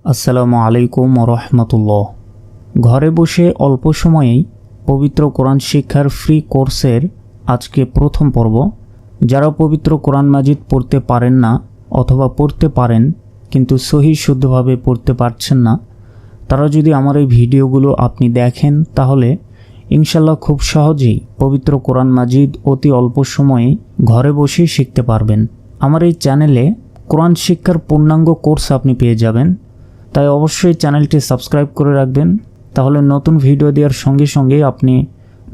আসসালামু আলাইকুম রহমতুল্লাহ। ঘরে বসে অল্প সময়েই পবিত্র কোরআন শিক্ষার ফ্রি কোর্সের আজকে প্রথম পর্ব। যারা পবিত্র কোরআন মাজিদ পড়তে পারেন না অথবা পড়তে পারেন কিন্তু সহি শুদ্ধভাবে পড়তে পারছেন না, তারা যদি আমার এই ভিডিওগুলো আপনি দেখেন তাহলে ইনশাল্লাহ খুব সহজেই পবিত্র কোরআন মাজিদ অতি অল্প সময়ে ঘরে বসেই শিখতে পারবেন। আমার এই চ্যানেলে কোরআন শিক্ষার পূর্ণাঙ্গ কোর্স আপনি পেয়ে যাবেন, তাই অবশ্যই চ্যানেলটি সাবস্ক্রাইব করে রাখবেন। তাহলে নতুন ভিডিও দেওয়ার সঙ্গে সঙ্গে আপনি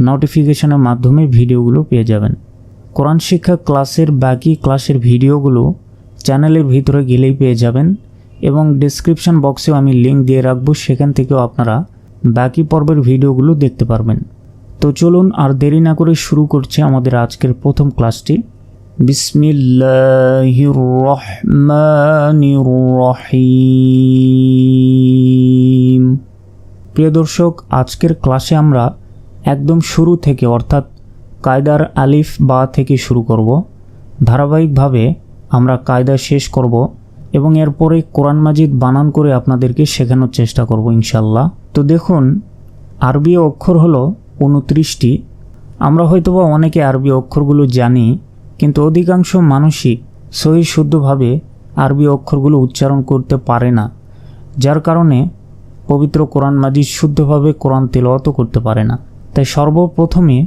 নোটিফিকেশনের মাধ্যমে ভিডিওগুলো পেয়ে যাবেন। কোরআন শিক্ষা ক্লাসের বাকি ক্লাসের ভিডিওগুলো চ্যানেলের ভিতরে গেলেই পেয়ে যাবেন এবং ডেসক্রিপশন বক্সেও আমি লিঙ্ক দিয়ে রাখবো, সেখান থেকেও আপনারা বাকি পর্বের ভিডিওগুলো দেখতে পারবেন। তো চলুন আর দেরি না করে শুরু করছি আমাদের আজকের প্রথম ক্লাসটি। বিসমিল্লাহির রহমানির রহিম। প্রিয় দর্শক, আজকের ক্লাসে আমরা একদম শুরু থেকে অর্থাৎ কায়দার আলিফ বা থেকে শুরু করব। ধারাবাহিকভাবে আমরা কায়দা শেষ করব এবং এরপরে কোরআন মাজিদ বানান করে আপনাদেরকে শেখানোর চেষ্টা করব ইনশাল্লাহ। তো দেখুন, আরবি অক্ষর হলো 29টি। আমরা হয়তোবা অনেকে আরবি অক্ষরগুলো জানি, কিন্তু অধিকাংশ মানুষই সহি শুদ্ধভাবে আরবি অক্ষরগুলো উচ্চারণ করতে পারে না, যার কারণে পবিত্র কোরআন মাজিদ শুদ্ধভাবে কোরআন তেলাওয়াত করতে পারে না। তাই সর্বপ্রথমে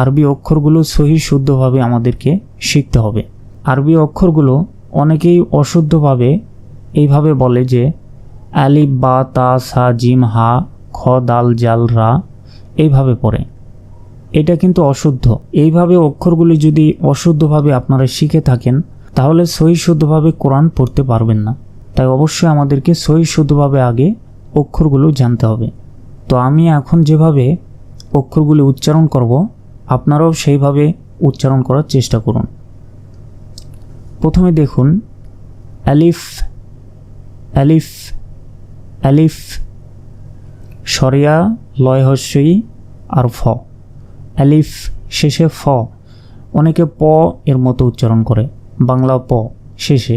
আরবি অক্ষরগুলো সহি শুদ্ধভাবে আমাদেরকে শিখতে হবে। আরবি অক্ষরগুলো অনেকেই অশুদ্ধভাবে এইভাবে বলে যে আলিফ বা তা সা জিম হা খ দাল জাল রা, এইভাবে পড়ে। এটা কিন্তু অশুদ্ধ। এইভাবে অক্ষরগুলি যদি অশুদ্ধভাবে আপনারা শিখে থাকেন তাহলে সহি শুদ্ধভাবে কোরআন পড়তে পারবেন না। তাই অবশ্যই আমাদেরকে সহি শুদ্ধভাবে আগে অক্ষরগুলো জানতে হবে। তো আমি এখন যেভাবে অক্ষরগুলি উচ্চারণ করব আপনারাও সেইভাবে উচ্চারণ করার চেষ্টা করুন। প্রথমে দেখুন, আলিফ আলিফ আলিফ, সরিয়া লয় হস্যই আর ফ। আলিফ শেষে ফ, অনেকে প এর মতো উচ্চারণ করে, বাংলা প শেষে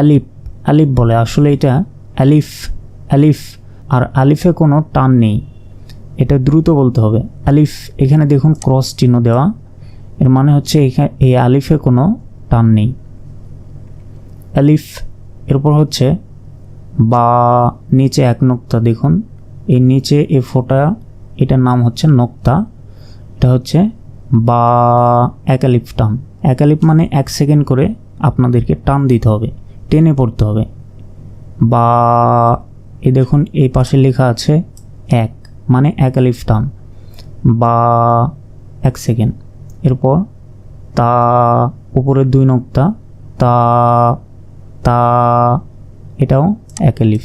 আলিফ আলিফ বলে, আসলে এটা আলিফ আলিফ। আর আলিফে কোনো টান নেই, এটা দ্রুত বলতে হবে। আলিফ, এখানে দেখুন ক্রস চিহ্ন দেওয়া, এর মানে হচ্ছে এখানে এই আলিফে কোনো টান নেই। আলিফ, এরপর হচ্ছে বা, নিচে এক নোক্তা, দেখুন এই নিচে এ ফোঁটা, এটার নাম হচ্ছে নোক্তা, এটা হচ্ছে বা, এক আলিফ টান। এক আলিফ মানে 1 সেকেন্ড করে আপনাদেরকে টান দিতে হবে, টেনে পড়তে হবে। বা, এই দেখুন এই পাশে লেখা আছে 1, মানে এক আলিফ টান, বা 1 সেকেন্ড। এরপর তা, উপরের 2 নোক্তা, তা তা, এটাও এক আলিফ।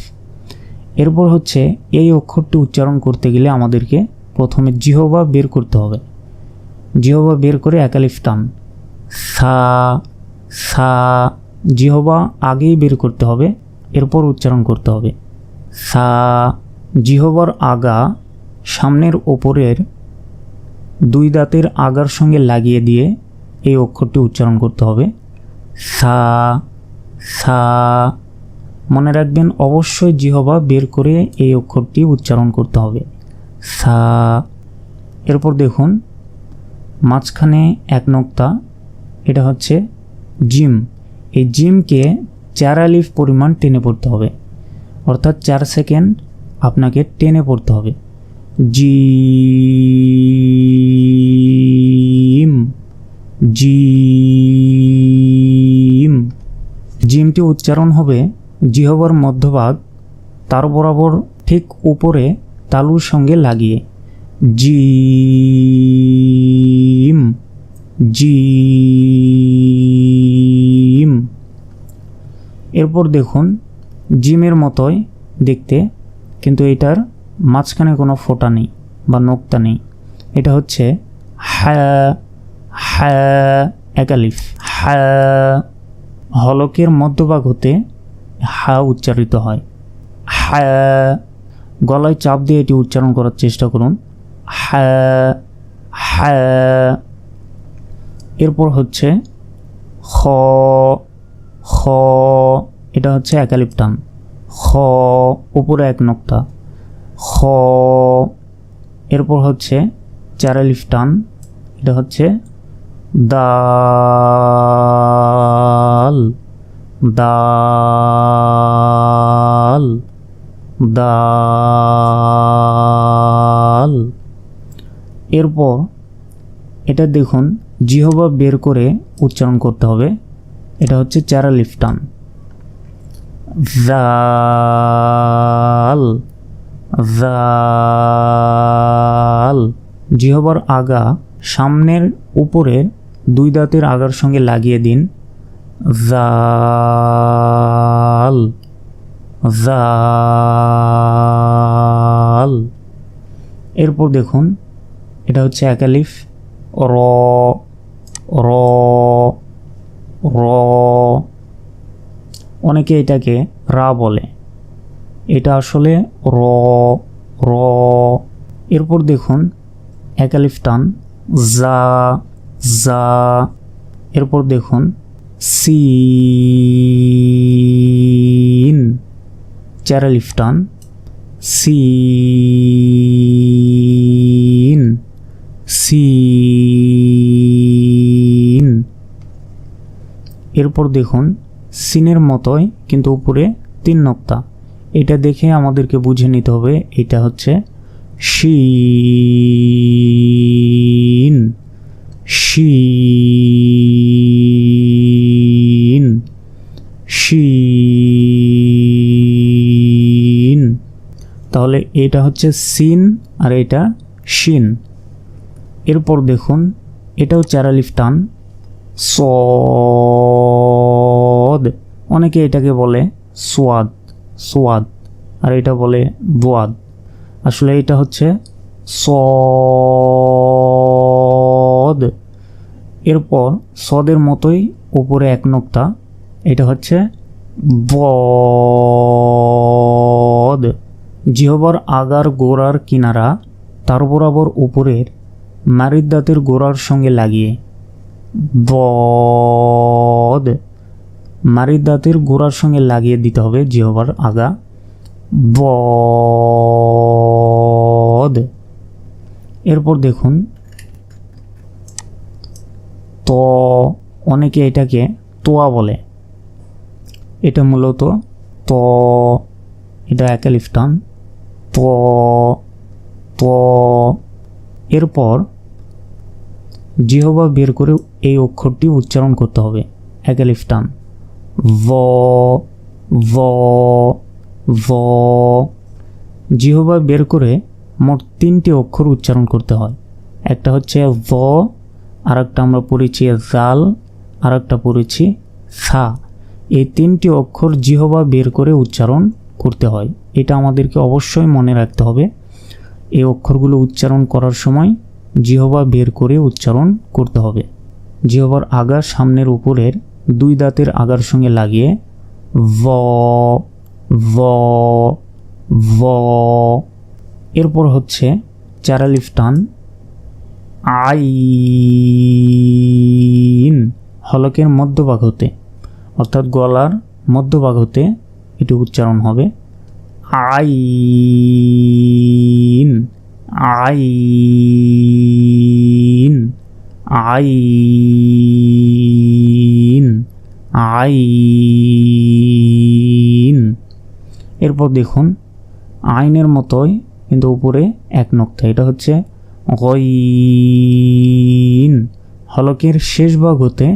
এরপর হচ্ছে এই অক্ষরটি উচ্চারণ করতে গেলে আমাদেরকে প্রথমে জিহবা বের করতে হবে। জিহবা বের করে এক আলিফ টান, সা সা, জিহবা আগেই বের করতে হবে, এরপর উচ্চারণ করতে হবে। সা, জিহবার আগা সামনের ওপরের 2 দাঁতের আগার সঙ্গে লাগিয়ে দিয়ে এই অক্ষরটি উচ্চারণ করতে হবে। সা সা, মনে রাখবেন অবশ্যই জিহবা বের করে এই অক্ষরটি উচ্চারণ করতে হবে, সা। এরপর দেখুন মাঝখানে এক নোক্তা, এটা হচ্ছে জিম। এই জিমকে 4 আলিফ পরিমাণ টেনে পড়তে হবে, অর্থাৎ 4 সেকেন্ড আপনাকে টেনে পড়তে হবে। Gym gym. জিমটি উচ্চারণ হবে জিহ্বার মধ্যভাগ, তার বরাবর ঠিক উপরে তালুর সঙ্গে লাগিয়ে, জিম জিম। এরপর দেখুন জিমের মতোই দেখতে, কিন্তু এটার মাঝখানে কোনো ফোঁটা নেই বা নোক্তা নেই। এটা হচ্ছে হা হা, এক আলিফ হা। হলকের মধ্যভাগ হতে হা উচ্চারিত হয়, হা। গলায় চাপ দিয়ে এটি উচ্চারণ করার চেষ্টা করুন, হা হা। এরপর হচ্ছে খ খ, এটা হচ্ছে এক আলিফ টান, খ। খ, উপরে এক নোক্তা, খ। এরপর হচ্ছে 4 আলিফ টান, এটা হচ্ছে দাল, দাল, দাল। এরপর এটা দেখুন জিহ্বা বের করে উচ্চারণ করতে হবে, এটা হচ্ছে 4 আলিফ টান, জাল, জাল। জিহ্বার আগা সামনের উপরের 2 দাঁতের আগার সঙ্গে লাগিয়ে দিন, জাল, জাল। এরপর দেখুন এটা হচ্ছে 1 আলিফ, র, র, র। অনেকে এটাকে রা বলে, এটা আসলে র, র। এরপর দেখুন 1 আলিফ টান, জা, জা। এরপর দেখুন সিন, 4 আলিফ টান, সিন, সিন। এরপর দেখুন সিনের মতোই কিন্তু উপরে 3 নোক্তা, এটা দেখে আমাদেরকে বুঝে নিতে হবে এটা হচ্ছে শিন, শিন, শিন। তাহলে এটা হচ্ছে সিন আর এটা শিন। এরপর দেখুন এটাও 4 আলিফ টান, সদ। অনেকে এটাকে বলে সোয়াদ, সোয়াদ, আর এটা বলে দোয়াদ। আসলে এটা হচ্ছে সদ। এরপর সদের মতোই উপরে 1 নোক্তা, এটা হচ্ছে বদ। জিহ্বার আগার গোড়ার কিনারা তার বরাবর উপরের মারিদ দাঁতের গোড়ার সঙ্গে লাগিয়ে, বদ। মারিদ দাঁতের গোড়ার সঙ্গে লাগিয়ে দিতে হবে জিহ্বার আগা, বদ। এরপর দেখুন ত, অনেকে এটাকে তোয়া বলে, এটা মূলত ত, এটা 1 আলিফ টান, ত, ত। এরপর জিহ্বা বের করে এই অক্ষরটি উচ্চারণ করতে হবে, 1 আলিফ টান, ভ, ভ, ভ। জিহ্বা বের করে মোট 3টি অক্ষর উচ্চারণ করতে হয়, একটা হচ্ছে ভ, আর একটা আমরা পড়েছি জাল, আর একটা পড়েছি সা। এই 3টি অক্ষর জিহ্বা বের করে উচ্চারণ করতে হয়, এটা আমাদেরকে অবশ্যই মনে রাখতে হবে। এই অক্ষরগুলো উচ্চারণ করার সময় জিহ্বা বের করে উচ্চারণ করতে হবে। জিহ্বার আগা সামনের উপরের 2 দাঁতের আগার সঙ্গে লাগিয়ে ভ, ভ, ভ। এরপর হচ্ছে 4 আলিফ টান, আইন। হলকের মধ্যভাগ হতে, অর্থাৎ গলার মধ্যভাগ হতে এটি উচ্চারণ হবে, আইন, আইন, আইন, আইন। এরপর দেখুন আইনের মতোই কিন্তু উপরে 1 নোক্তা, এটা হচ্ছে গইন। হলকের শেষ ভাগ হতে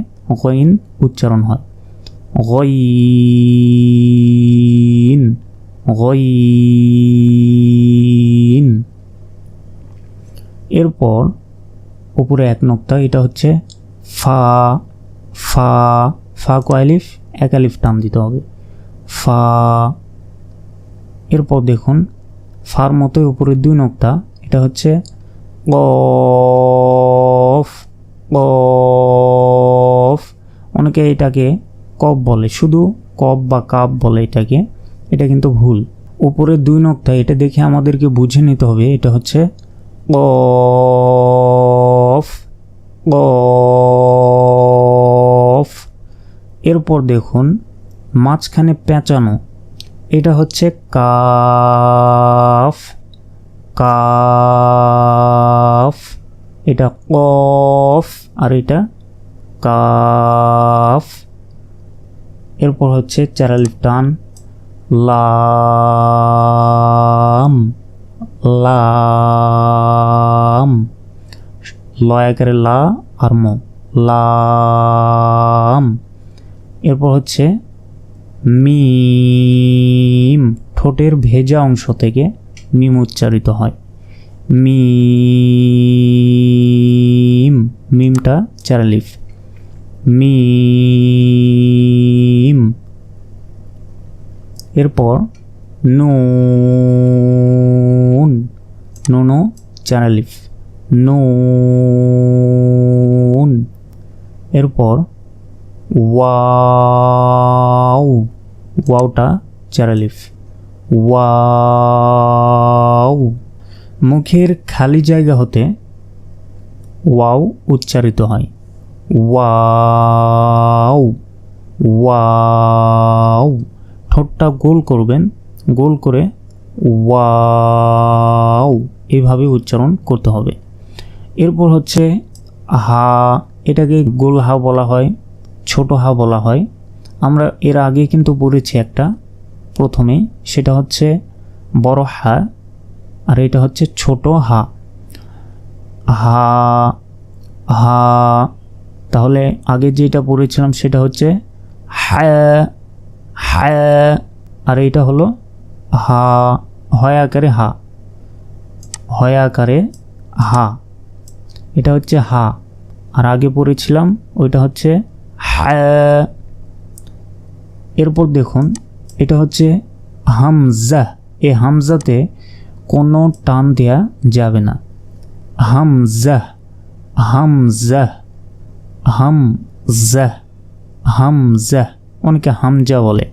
গইন উচ্চারণ হয়, গইন, গইন। এরপর উপরে 1 নোক্তা, এটা হচ্ছে ফা, ফা। ফা কয় আলিফ? 1 আলিফ টান দিতে হবে, ফা। এরপর দেখুন ফার মতোই উপরে 2 নোক্তা, এটা হচ্ছে কফ, কফ। অনেকে এটাকে কফ বলে, শুধু কফ বা কাপ বলে এটাকে, এটা কিন্তু ভুল। উপরে 2 নোক্তা, এটা দেখে আমাদেরকে বুঝে নিতে হবে এটা হচ্ছে কফ, কফ। এরপর দেখুন মাঝখানে পেঁচানো, এটা হচ্ছে কাফ, কাফ। এটা কফ আর এটা কাফ। এরপর হচ্ছে 4 আলিফ টান, লাম, লাম। লয় আকারে লা আর ম, লাম। এরপর হচ্ছে মিম, ঠোঁটের ভেজা অংশ থেকে মিম উচ্চারিত হয়, মিম। মিমটা 4 আলিফ, মিম। এরপর নুন, নুনও 4 আলিফ, নুন। এরপর ওয়াও, ওয়াওটা 4 আলিফ, ওয়াও। মুখের খালি জায়গা হতে ওয়াও উচ্চারিত হয়, ওয়াও, ওয়াও। ঠোঁটটা গোল করবেন, গোল করে ওয়াও এইভাবে উচ্চারণ করতে হবে। এরপর হচ্ছে হা, এটাকে গোল হা বলা হয়, ছোট হা বলা হয়। আমরা এর আগে কিন্তু পড়েছি একটা প্রথমে, সেটা হচ্ছে বড় হা আর এটা হচ্ছে ছোট হা, হা, হা। তাহলে আগে যেটা পড়েছিলাম সেটা হচ্ছে হ্যাঁ, হ্যাঁ, আর এটা হলো হা, হয় আকারে হা, হয় আকারে হা। এটা হচ্ছে হা, আর আগে পড়েছিলাম ওইটা হচ্ছে হ্যাঁ। এরপর দেখুন এটা হচ্ছে হামজা, এই হামজাতে কোনো টান দেয়া যাবে না, হামজা, হামজা, হামজা, হামজা। অনেকে হামজা বলে,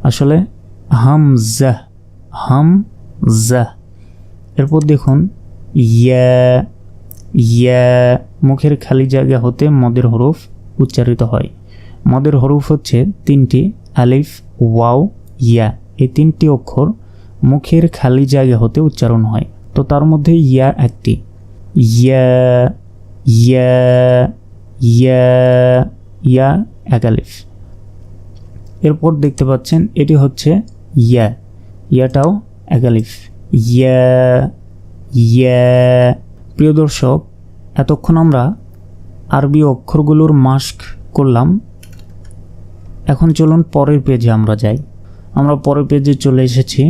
আসলে হামজা, হামজা। এরপর দেখুন ইয়া, ইয়া, মুখের খালি জায়গা হতে মদের হরফ উচ্চারিত হয়। মদের হরফ হচ্ছে 3টি, আলিফ, ওয়াও, ইয়া। এই 3টি অক্ষর মুখের খালি জায়গা হতে উচ্চারণ হয়, তো তার মধ্যে ইয়া একটি, ইয়া, ইয়া, ইয়া, ইয়া 1 আলিফ। এরপর দেখতে পাচ্ছেন এটি হচ্ছে ইয়া, ইয়াটাও 1 আলিফ, ইয়া, ইয়া। প্রিয় দর্শক, এতক্ষণ আমরা আরবি অক্ষরগুলোর মাস্ক করলাম। এখন চলুন পরের পেজে আমরা যাই। আমরা পরের পেজে চলে এসেছি।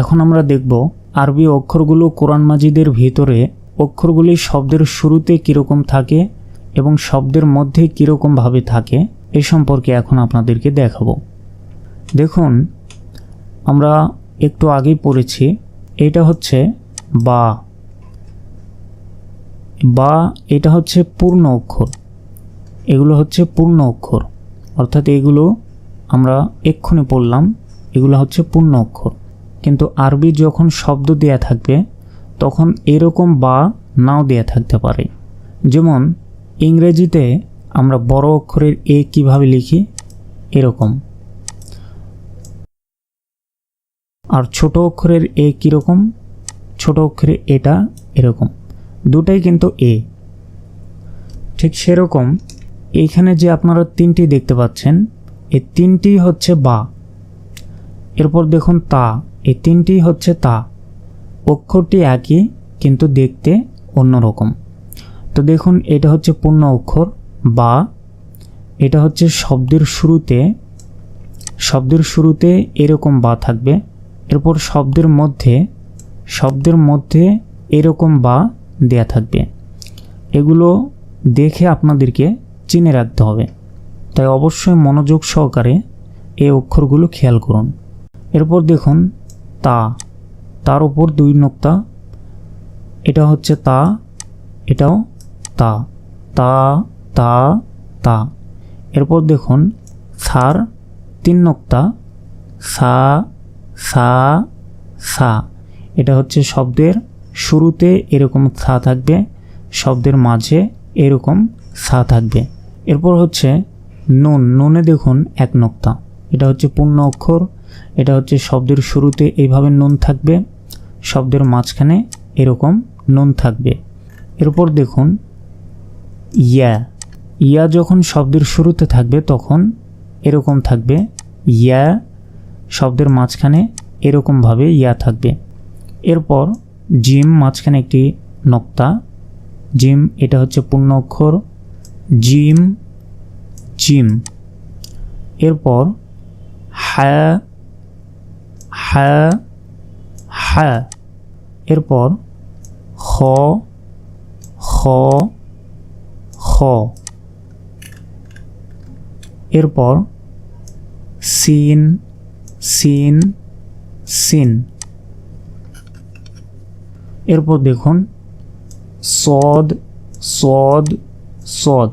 এখন আমরা দেখব আরবি অক্ষরগুলো কোরআন মাজিদের ভিতরে অক্ষরগুলি শব্দের শুরুতে কীরকম থাকে এবং শব্দের মধ্যে কীরকমভাবে থাকে, এ সম্পর্কে এখন আপনাদেরকে দেখাবো। দেখুন, আমরা একটু আগেই পড়েছি, এটা হচ্ছে বা, বা এটা হচ্ছে পূর্ণ অক্ষর, এগুলো হচ্ছে পূর্ণ অক্ষর, অর্থাৎ এগুলো আমরা এক্ষুনি পড়লাম, এগুলো হচ্ছে পূর্ণ অক্ষর। কিন্তু আরবি যখন শব্দ দেয়া থাকবে তখন এরকম বা নাও দেয়া থাকতে পারে। যেমন ইংরেজিতে আমরা বড় অক্ষরের এ কিভাবে লিখি, এরকম, আর ছোট অক্ষরের এ কীরকম, ছোট অক্ষরে এটা এরকম, দুটাই কিন্তু এ। ঠিক সেরকম এইখানে যে আপনারা 3টি দেখতে পাচ্ছেন, এই 3টি হচ্ছে বা। এরপর দেখুন তা, এই 3টি হচ্ছে তা। অক্ষরটি একই কিন্তু দেখতে অন্যরকম। তো দেখুন এটা হচ্ছে পূর্ণ অক্ষর বা, এটা হচ্ছে শব্দের শুরুতে এরকম বা থাকবে। এরপর শব্দের মধ্যে এরকম বা দেয়া থাকবে। এগুলো দেখে আপনাদেরকে চিনে রাখতে হবে, তাই অবশ্যই মনোযোগ সহকারে এই অক্ষরগুলো খেয়াল করুন। এরপর দেখুন তা, তার উপর 2 নোক্তা, এটা হচ্ছে তা, এটাও তা, তা, তা, তা। এরপর দেখুন সার 3 নোক্তা, সা, সা, সা। এটা হচ্ছে শব্দের শুরুতে এরকম সা থাকবে, শব্দের মাঝে এরকম সা থাকবে। এরপর হচ্ছে নুন, নুনে দেখুন 1 নোক্তা, এটা হচ্ছে পূর্ণ অক্ষর, এটা হচ্ছে শব্দের শুরুতে এইভাবে নুন থাকবে, শব্দের মাঝখানে এরকম নুন থাকবে। এরপর দেখুন ইয়া, ইয়া যখন শব্দের শুরুতে থাকবে তখন এরকম থাকবে ইয়া, শব্দের মাঝখানে এরকমভাবে ইয়া থাকবে। এরপর জিম, মাঝখানে একটি নোক্তা, জিম এটা হচ্ছে পূর্ণ অক্ষর জিম, জিম। এরপর হা, হা, হা। এরপর খ, খ, খ। এরপর সিন, সিন, সিন। এরপর দেখুন সদ, সদ, সদ।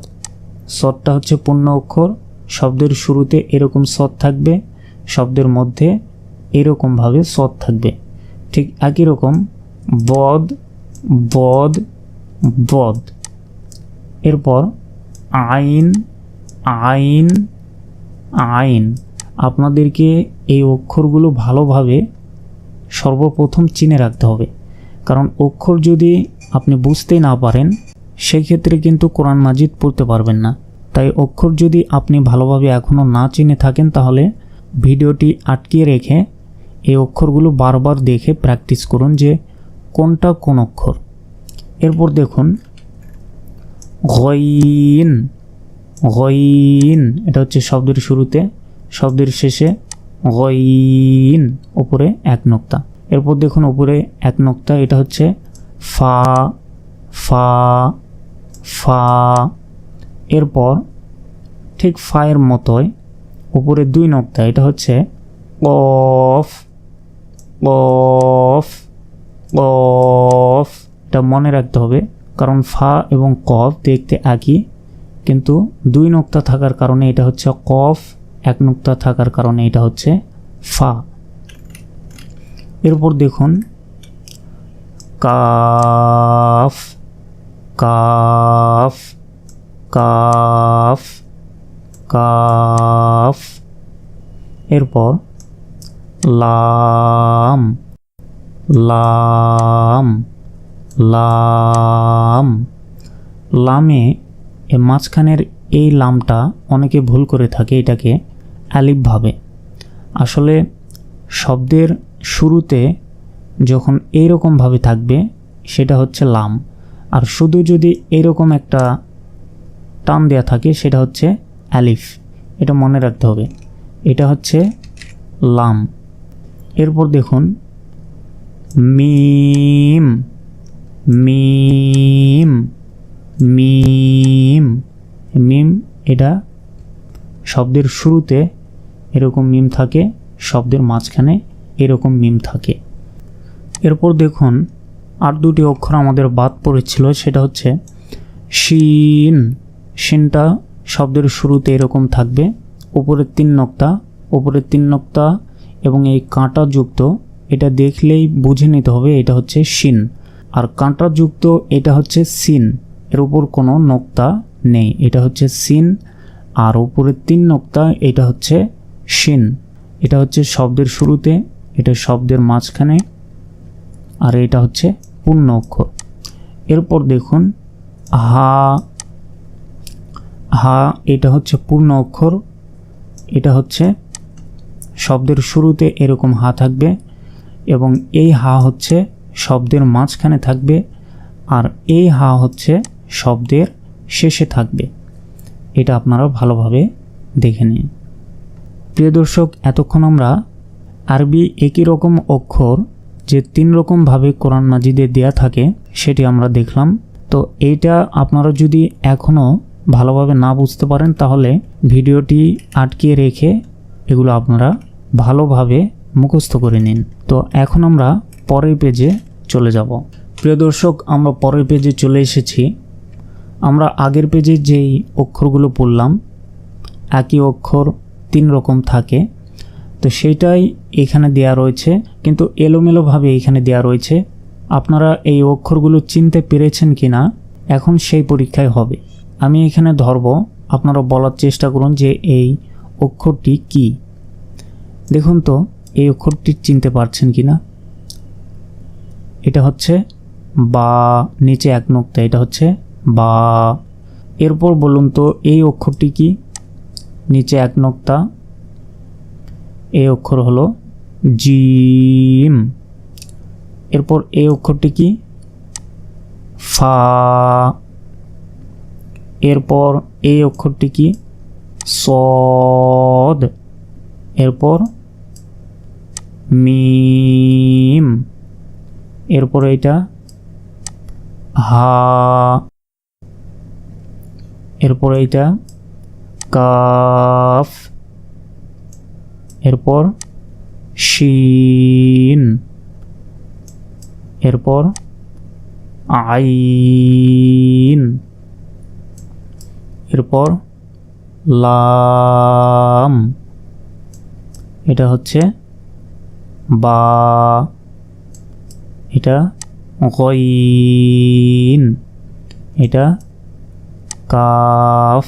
সদটা হচ্ছে পূর্ণ অক্ষর, শব্দের শুরুতে এরকম সদ থাকবে, শব্দের মধ্যে এরকমভাবে সদ থাকবে। ঠিক একই রকম বদ, বদ, বদ। এরপর আইন, আইন, আইন। আপনাদেরকে এই অক্ষরগুলো ভালোভাবে সর্বপ্রথম চিনে রাখতে হবে, কারণ অক্ষর যদি আপনি বুঝতে না পারেন সেই ক্ষেত্রে কিন্তু কোরআন মাজিদ পড়তে পারবেন না। তাই অক্ষর যদি আপনি ভালোভাবে এখনও না চিনে থাকেন তাহলে ভিডিওটি আটকিয়ে রেখে এই অক্ষরগুলো বারবার দেখে প্র্যাকটিস করুন যে কোনটা কোন অক্ষর। এরপর দেখুন গইন, গইন এটা হচ্ছে শব্দের শুরুতে, শব্দের শেষে গইন, উপরে এক নোক্তা। এরপর দেখুন উপরে এক নোক্তা, এটা হচ্ছে ফা, ফা, ফা। এরপর ঠিক ফায়ের মতোই উপরে দুই নোক্তা, এটা হচ্ছে কফ, কফ, কফ। এটা মনে রাখতে হবে কারণ ফা এবং কফ দেখতে একই, কিন্তু দুই নোক্তা থাকার কারণে এটা হচ্ছে কফ, এক নোক্তা থাকার কারণে এটা হচ্ছে ফা। এরপর দেখুন কাফ, কাফ, কাফ, কাফ। এরপর লাম, লাম, লাম। লামে মাঝখানের এই লামটা অনেকে ভুল করে থাকে, এটাকে আলিফ ভাবে। আসলে শব্দের শুরুতে যখন এইরকমভাবে থাকবে সেটা হচ্ছে লাম, আর শুধু যদি এইরকম একটা টান দেয়া থাকে সেটা হচ্ছে আলিফ। এটা মনে রাখতে হবে, এটা হচ্ছে লাম। এরপর দেখুন মিম, মিম, মিম, মিম। এটা শব্দের শুরুতে এরকম মিম থাকে, শব্দের মাঝখানে এরকম মিম থাকে। এরপর দেখুন আর দুটি অক্ষর আমাদের বাদ পড়েছিল, সেটা হচ্ছে শিন। শিনটা শব্দের শুরুতে এরকম থাকবে, উপরের তিন নোক্তা, উপরের তিন নোক্তা এবং এই কাঁটা যুক্ত, এটা দেখলেই বুঝে নিতে হবে এটা হচ্ছে শিন। আর কাঁটা যুক্ত এটা হচ্ছে সিন, এর উপর কোনো নোক্তা নেই, এটা হচ্ছে সিন। আর উপরের তিন নোক্তা এটা হচ্ছে শিন। এটা হচ্ছে শব্দের শুরুতে, এটা শব্দের মাঝখানে, আর এটা হচ্ছে পূর্ণ অক্ষর। এরপর দেখুন হা, হা এটা হচ্ছে পূর্ণ অক্ষর, এটা হচ্ছে শব্দের শুরুতে এরকম হা থাকবে এবং এই হা হচ্ছে শব্দের মাঝখানে থাকবে, আর এই হা হচ্ছে শব্দের শেষে থাকবে। এটা আপনারা ভালোভাবে দেখে নিন। প্রিয় দর্শক, এতক্ষণ আমরা আরবি একই রকম অক্ষর যে তিন রকমভাবে কোরআন মাজিদে দেয়া থাকে সেটি আমরা দেখলাম। তো এইটা আপনারা যদি এখনও ভালোভাবে না বুঝতে পারেন তাহলে ভিডিওটি আটকিয়ে রেখে এগুলো আপনারা ভালোভাবে মুখস্থ করে নিন। তো এখন আমরা পরের পেজে চলে যাব। প্রিয় দর্শক, আমরা পরের পেজে চলে এসেছি। আমরা আগের পেজে যেই অক্ষরগুলো পড়লাম একই অক্ষর তিন রকম থাকে, তো সেইটাই এখানে দেয়া রয়েছে, কিন্তু এলোমেলোভাবে এখানে দেয়া রয়েছে। আপনারা এই অক্ষরগুলো চিনতে পেরেছেন কিনা এখন সেই পরীক্ষায় হবে। আমি এখানে ধরব, আপনারা বলার চেষ্টা করুন যে এই অক্ষরটি কি। দেখুন তো এই অক্ষরটি চিনতে পারছেন কিনা? এটা হচ্ছে বা, নিচে এক নোক্তা, এটা হচ্ছে বা। এরপর বলুন তো এই অক্ষরটি কি? নিচে এক নোক্তা, এই অক্ষর হলো জিম। এরপর এই অক্ষরটি কি? ফা। এরপর এই অক্ষরটি কি? সদ। এরপর মিম। এরপর এটা হা। এরপর এটা কাফ। এরপর শিন। এরপর আইন। এরপর লাম। এটা হচ্ছে বা। এটা গইন। এটা কাফ।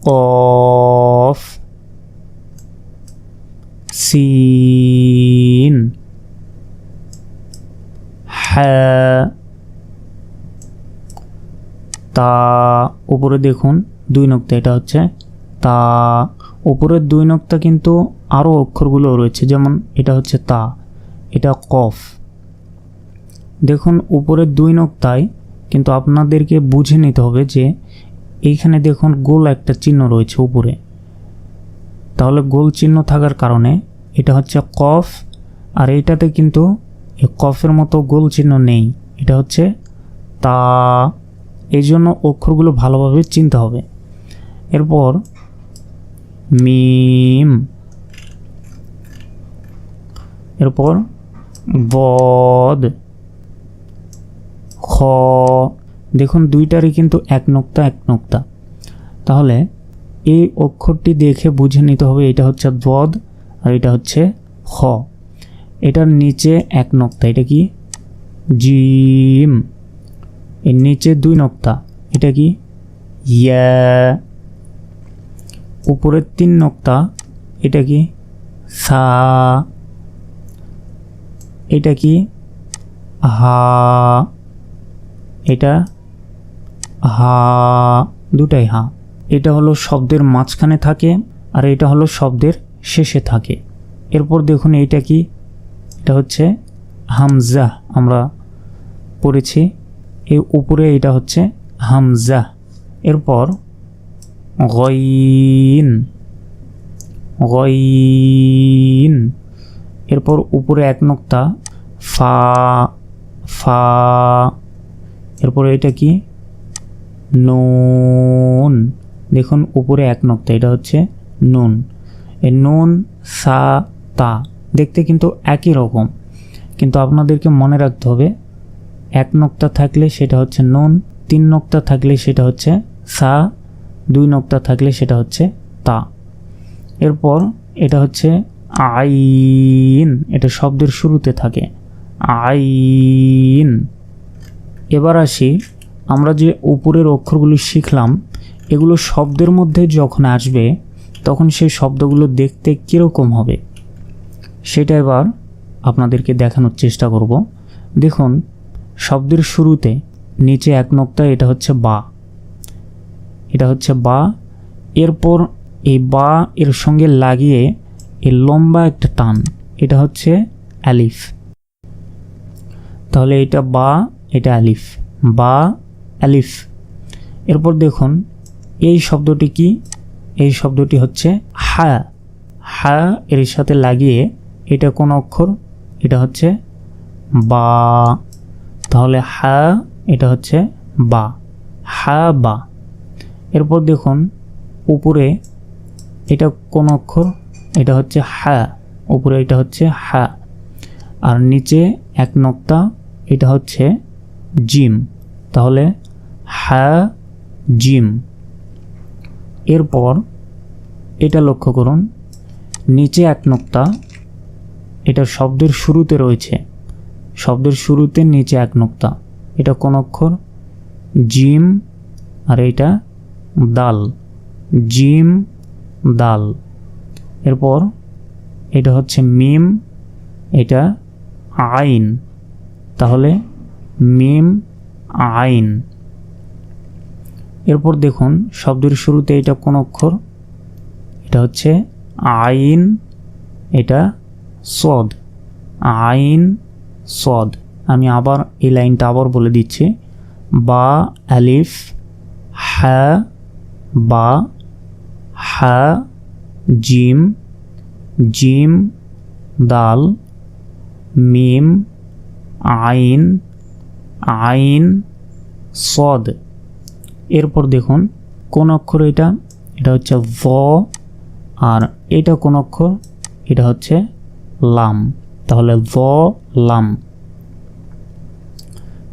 কফ। সিন। হ্যাঁ। তা। উপরে দেখুন 2 নোক্তা, এটা হচ্ছে তা। উপরের 2 নোক্তা কিন্তু আরও অক্ষরগুলো রয়েছে, যেমন এটা হচ্ছে তা, এটা কফ। দেখুন উপরের 2 নোক্তায় কিন্তু আপনাদেরকে বুঝে নিতে হবে যে এইখানে দেখুন গোল একটা চিহ্ন রয়েছে উপরে। তাহলে গোল চিহ্ন থাকার কারণে এটা হচ্ছে কফ, আর এইটাতে কিন্তু এই কফের মতো গোল চিহ্ন নেই, এটা হচ্ছে তা। এই জন্য অক্ষরগুলো ভালোভাবে চিনতে হবে। এরপর মিম। এরপর বদ। খ। দেখুন দুইটারই কিন্তু এক নোক্তা এক নোক্তা। তাহলে এই অক্ষরটি দেখে বুঝে নিতে হবে এটা হচ্ছে বদ আর এটা হচ্ছে খ। এটার নিচে এক নোক্তা, এটা কি? জিম। এর নিচে 2 নোক্তা, এটা কি? ইয়া। উপরের 3 নোক্তা, এটা কি? সা। এটা কি? হা। এটা হা, দুটাই হা। এটা হলো শব্দের মাঝখানে থাকে আর এটা হলো শব্দের শেষে থাকে। এরপর দেখুন এইটা কি? এটা হচ্ছে হামজা, আমরা পড়েছি এই উপরে, এটা হচ্ছে হামজা। এরপর গইন। গইন। এরপর উপরে এক নোক্তা, ফা। ফা। এরপর এটা কি? নুন। দেখুন উপরে এক নোক্তা, এটা হচ্ছে নুন। এই নুন, সা, তা দেখতে কিন্তু একই রকম, কিন্তু আপনাদেরকে মনে রাখতে হবে এক নোক্তা থাকলে সেটা হচ্ছে নুন, 3 নোক্তা থাকলে সেটা হচ্ছে সা, 2 নোক্তা থাকলে সেটা হচ্ছে তা। এরপর এটা হচ্ছে আইন, এটা শব্দের শুরুতে থাকে, আইন। এবার আসি, আমরা যে উপরের অক্ষরগুলো শিখলাম এগুলো শব্দের মধ্যে যখন আসবে তখন সেই শব্দগুলো দেখতে কীরকম হবে সেটা এবার আপনাদেরকে দেখানোর চেষ্টা করব। দেখুন শব্দের শুরুতে নিচে এক নোক্তা, এটা হচ্ছে বা। এটা হচ্ছে বা। এরপর এই বা এর সঙ্গে লাগিয়ে এই লম্বা একটা টান, এটা হচ্ছে আলিফ। তাহলে এটা বা, এটা আলিফ, বা আলিফ। এরপর দেখুন এই শব্দটি কি? এই শব্দটি হচ্ছে হা। হা এর সাথে লাগিয়ে এটা কোন অক্ষর? এটা হচ্ছে বা। তাহলে হা, এটা হচ্ছে বা, হা বা। এরপর দেখুন উপরে এটা কোন অক্ষর? এটা হচ্ছে হা। উপরে এটা হচ্ছে হা, আর নিচে এক নোক্তা, এটা হচ্ছে জিম। তাহলে হা জিম। এরপর এটা লক্ষ্য করুন, নিচে এক নোক্তা, এটা শব্দের শুরুতে রয়েছে, শব্দের শুরুতে নিচে এক নোক্তা, এটা কোন অক্ষর? জিম। আর এটা দাল, জিম দাল। এরপর এটা হচ্ছে মিম, এটা আইন, তাহলে মিম আইন। এরপর দেখুন শব্দের শুরুতে এটা কোন অক্ষর, এটা হচ্ছে আইন, এটা সদ, আইন সদ। আমি আবার এই লাইনটা আবার বলে দিচ্ছি, বা আলিফ, হা বা, হা জিম, জিম দাল, মিম আইন, আইন সদ। এরপর দেখুন কোন অক্ষর এটা, এটা হচ্ছে ভ, আর এটা কোন অক্ষর, এটা হচ্ছে লাম, তাহলে ভ লাম।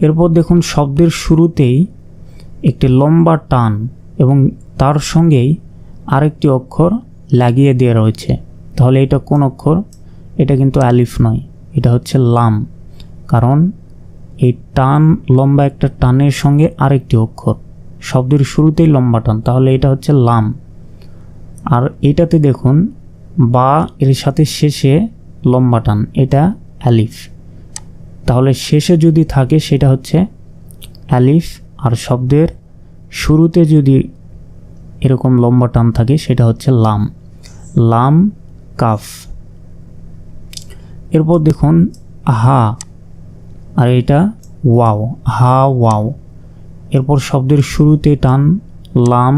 এরপর দেখুন শব্দের শুরুতেই একটি লম্বা টান এবং তার সঙ্গেই আরেকটি অক্ষর লাগিয়ে দেওয়া রয়েছে, তাহলে এটা কোন অক্ষর? এটা কিন্তু আলিফ নয়, এটা হচ্ছে লাম, কারণ এই টান, লম্বা একটা টানের সঙ্গে আরেকটি অক্ষর, শব্দের শুরুতেই লম্বা টান, তাহলে এটা হচ্ছে লাম। আর এটাতে দেখুন বা এর সাথে শেষে লম্বা টান, এটা আলিফ, তাহলে শেষে যদি থাকে সেটা হচ্ছে আলিফ, আর শব্দের শুরুতে যদি এরকম লম্বা টান থাকে সেটা হচ্ছে লাম, লাম কাফ। এরপর দেখুন হা, আর এটা ওয়াও, হা ওয়াও। এরপর শব্দের শুরুতে টান লাম,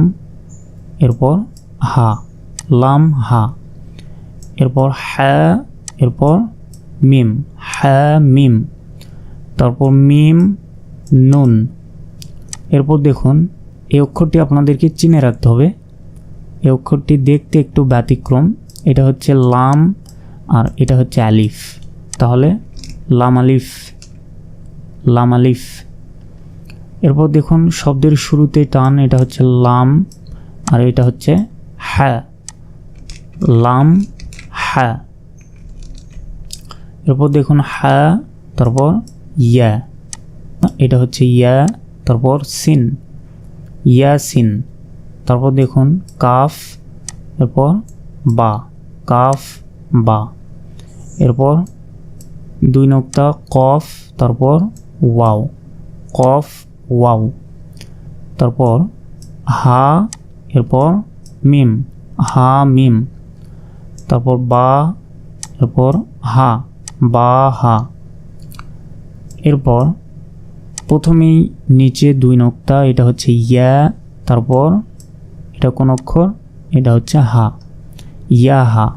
এরপর হা, লাম হা। এরপর হা, এরপর মিম, হা মিম, তারপর মিম নুন। এরপর দেখুন এই অক্ষরটি আপনাদেরকে চিনে রাখতে হবে, এই অক্ষরটি দেখতে একটু ব্যতিক্রম, এটা হচ্ছে লাম আর এটা হচ্ছে আলিফ, তাহলে লাম আলিফ, লাম আলিফ। এরপর দেখুন শব্দের শুরুতে টান, এটা হচ্ছে লাম আর এটা হচ্ছে হা, লাম হা। এরপর দেখুন হা, তারপর ইয়া, এটা হচ্ছে ইয়া, তারপর সিন, ইয়াসিন। তারপর দেখুন কাফ, এরপর বা, কাফ বা। এরপর দুই নোক্তা কফ, তারপর ওয়াও, কফ ওয়াও। তারপর হা, এরপর মিম, হা মিম। তারপর বা, এরপর হা, বা হা। এরপর প্রথমেই নিচে দুই নোক্তা, এটা হচ্ছে ইয়া, তারপর এটা কোন অক্ষর, এটা হচ্ছে হা, ইয়া হা।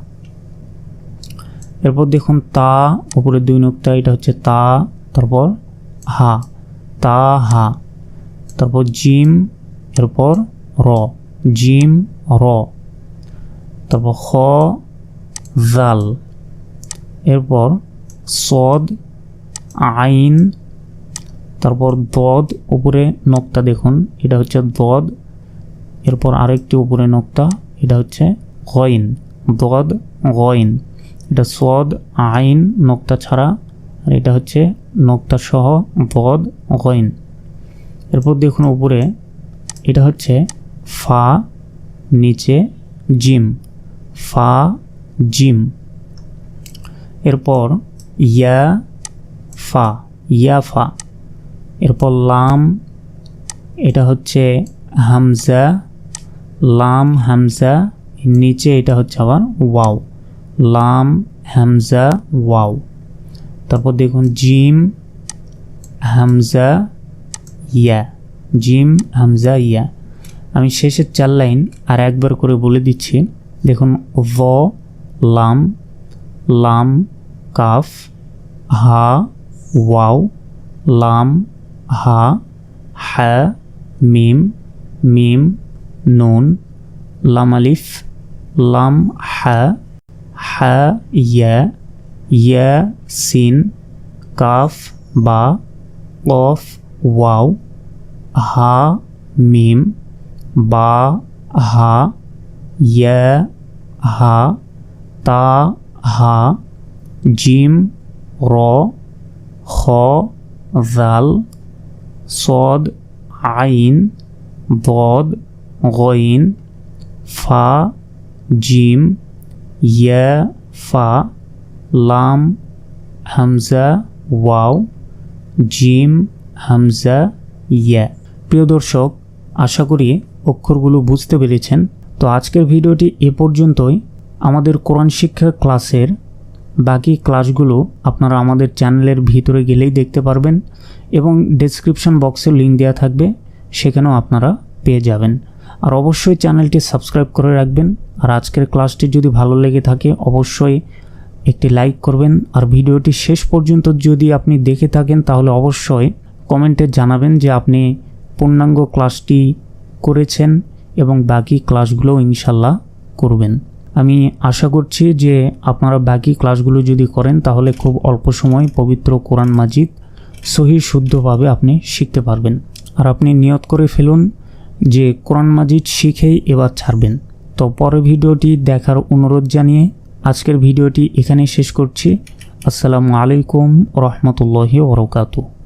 এরপর দেখুন তা, উপরে দুই নোক্তা, এটা হচ্ছে তা, তারপর হা, তা হা। তারপর জিম, এরপর র, জিম র। তারপর খ জাল। এরপর সদ, আইন। তারপর দদ, উপরে নোক্তা দেখুন, এটা হচ্ছে দদ, এরপর আরেকটি উপরে নোক্তা, এটা হচ্ছে গইন, দদ গইন। এটা সদ আইন নোক্তা ছাড়া, আর এটা হচ্ছে নোক্তা সহ দদ গইন। এরপর দেখুন উপরে এটা হচ্ছে ফা, নিচে জিম, ফা জিম। এরপর ইয়া ফা, ইয়া ফা। এরপর লাম, এটা হচ্ছে হামজা, লাম হামজা, নিচে এটা হচ্ছে আবার ওয়াও, লাম হামজা ওয়াও। তারপর দেখুন জিম হামজা ইয়া, জিম হামজা ইয়া। আমি শেষের 4 লাইন আর একবার করে বলে দিচ্ছি, দেখুন ভ লাম, লাম কাফ, হা ওয়াও, লাম হা, হা মিম, মিম নুন, লাম আলিফ, লাম হা, হা ইয়া, ইয়া সিন, কাফ বা, কফ ওয়াও, হা মিম, বা হা, ইয়া হা, তা হা, জিম র, খ জাল, সদ আইন, দদ গইন, ফা জিম, ইয়া ফা, লাম, হামজা, ওয়াও, জিম, হামজা, ইয়া। প্রিয় দর্শক, আশা করি অক্ষরগুলো বুঝতে পেরেছেন। তো আজকের ভিডিওটি এ পর্যন্তই। আমাদের কোরআন শিক্ষা ক্লাসের বাকি ক্লাসগুলো আপনারা আমাদের চ্যানেলের ভিতরে গেলেই দেখতে পারবেন এবং ডেসক্রিপশন বক্সে লিঙ্ক দেওয়া থাকবে, সেখানেও আপনারা পেয়ে যাবেন। আর অবশ্যই চ্যানেলটি সাবস্ক্রাইব করে রাখবেন। আর আজকের ক্লাসটি যদি ভালো লেগে থাকে অবশ্যই একটি লাইক করবেন। আর ভিডিওটি শেষ পর্যন্ত যদি আপনি দেখে থাকেন তাহলে অবশ্যই কমেন্টে জানাবেন যে আপনি পূর্ণাঙ্গ ক্লাসটি করেছেন এবং বাকি ক্লাসগুলো ইনশাল্লাহ করবেন। আমি আশা করছি যে আপনারা বাকি ক্লাসগুলো যদি করেন তাহলে খুব অল্প সময় পবিত্র কোরআন মাজিদ সহি শুদ্ধভাবে আপনি শিখতে পারবেন। আর আপনি নিয়ত করে ফেলুন যে কোরআন মাজিদ শিখেই এবার ছাড়বেন। তো পরের ভিডিওটি দেখার অনুরোধ জানিয়ে আজকের ভিডিওটি এখানেই শেষ করছি। আসসালামু আলাইকুম রহমতুল্লাহি ওয়া বারাকাতুহু।